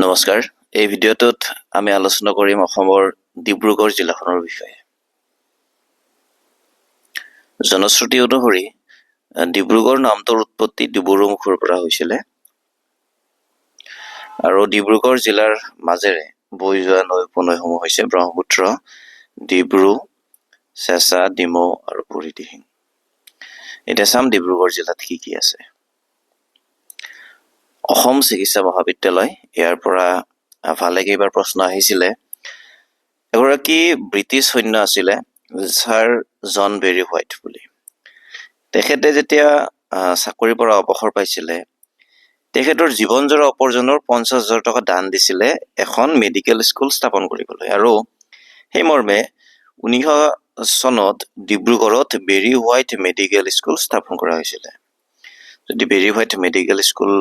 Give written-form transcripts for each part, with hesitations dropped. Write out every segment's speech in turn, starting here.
নমস্কাৰ। এই ভিডিঅ'টোত আমি আলোচনা কৰিম অসমৰ ডিব্ৰুগড় জিলাখনৰ বিষয়ে। জনশ্ৰুতি অনুসৰি ডিব্ৰুগড় নামটোৰ উৎপত্তি ডিব্ৰুমুখৰ পৰা হৈছিলে আৰু ডিব্ৰুগড় জিলাৰ মাজেৰে বৈ যোৱা নৈ উপনৈসমূহ হৈছে ব্ৰহ্মপুত্ৰ, ডিব্ৰু, চেঁচা, ডিমৌ আৰু বুঢ়ীদিহিং। এতিয়া চাম ডিব্ৰুগড় জিলাত কি কি আছে। অসম চিকিৎসা মহাবিদ্যালয়, ইয়াৰ পৰা ভালে কেইবাৰ প্ৰশ্ন আহিছিলে। এগৰাকী ব্ৰিটিছ সৈন্য আছিলে ছাৰ জন বেৰী হোৱাইট বুলি। তেখেতে যেতিয়া চাকৰিৰ পৰা অৱসৰ পাইছিলে, তেখেতৰ জীৱনজোৰা উপাৰ্জনৰ 50,000 টকা দান দিছিলে এখন মেডিকেল স্কুল স্থাপন কৰিবলৈ। আৰু সেই মৰ্মে 1900 চনত ডিব্ৰুগড়ত বেৰী হোৱাইট মেডিকেল স্কুল স্থাপন কৰা হৈছিলে। যদি বেৰী হোৱাইট মেডিকেল স্কুল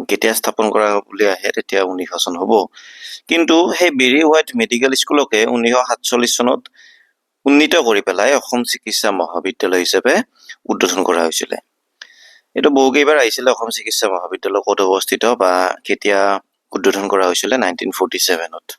কেতিয়া স্থাপন কৰা বুলি আহে তেতিয়া 1900 চন হ'ব। কিন্তু সেই বেৰী হোৱাইট মেডিকেল স্কুলকে 1947 চনত উন্নীত কৰি পেলাই অসম চিকিৎসা মহাবিদ্যালয় হিচাপে উদ্বোধন কৰা হৈছিলে। এইটো বহু কেইবাৰ আহিছিলে অসম চিকিৎসা মহাবিদ্যালয় ক'ত অৱস্থিত বা কেতিয়া উদ্বোধন কৰা হৈছিলে 1947ত।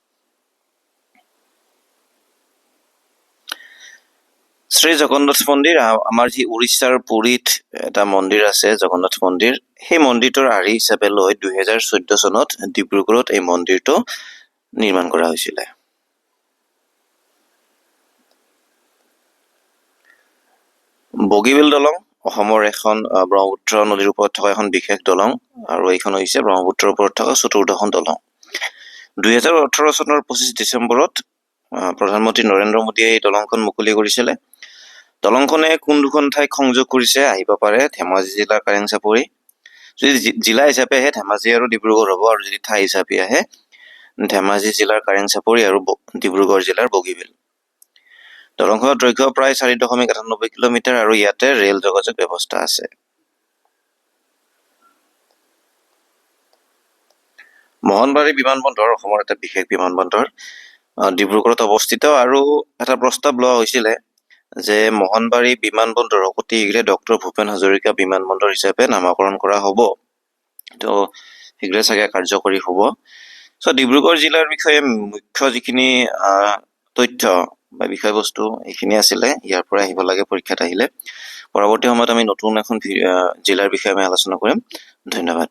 শ্ৰী জগন্নাথ মন্দিৰ, আমাৰ যি উৰিষ্যাৰ পুৰীত এটা মন্দিৰ আছে জগন্নাথ মন্দিৰ, সেই মন্দিৰটোৰ আৰ্হি হিচাপে লৈ 2014 চনত ডিব্ৰুগড়ত এই মন্দিৰটো নিৰ্মাণ কৰা হৈছিলে। বগীবিল দলং অসমৰ এখন ব্ৰহ্মপুত্ৰ নদীৰ ওপৰত থকা এখন বিশেষ দলং, আৰু এইখন হৈছে ব্ৰহ্মপুত্ৰৰ ওপৰত থকা চতুৰ্থখন দলং। 2018 চনৰ 25 ডিচেম্বৰত প্ৰধানমন্ত্ৰী নৰেন্দ্ৰ মোদীয়ে এই দলংখন মুকলি কৰিছিলে। দলংখনে কোন দুখন ঠাইক সংযোগ কৰিছে আহিব পাৰে ধেমাজি জিলাৰ কাৰেং চাপৰি। যদি জিলা হিচাপে আহে ধেমাজি আৰু ডিব্ৰুগড় হ'ব, আৰু যদি ঠাই হিচাপে আহে ধেমাজি জিলাৰ কাৰেং চাপৰি আৰু ডিব্ৰুগড় জিলাৰ বগীবিল। দলংখনৰ দৈৰ্ঘ্য প্ৰায় 4.98 কিলোমিটাৰ আৰু ইয়াতে ৰেল যোগাযোগ ব্যৱস্থা আছে। মোহনবাৰী বিমানবন্দৰ অসমৰ এটা বিশেষ বিমানবন্দৰ, ডিব্ৰুগড়ত অৱস্থিত। আৰু এটা প্ৰস্তাৱ লোৱা হৈছিলে যে মোহনবাৰী বিমানবন্দৰক অতি শীঘ্ৰে ডক্টৰ ভূপেন হাজৰিকা বিমানবন্দৰ হিচাপে নামকৰণ কৰা হ'ব। তো শীঘ্ৰে চাগে কাৰ্যকৰী হ'ব। চ' ডিব্ৰুগড় জিলাৰ বিষয়ে মুখ্য যিখিনি তথ্য বা বিষয়বস্তু এইখিনি আছিলে, ইয়াৰ পৰা আহিব লাগে পৰীক্ষাত আহিলে। পৰৱৰ্তী সময়ত আমি নতুন এখন জিলাৰ বিষয়ে আমি আলোচনা কৰিম। ধন্যবাদ।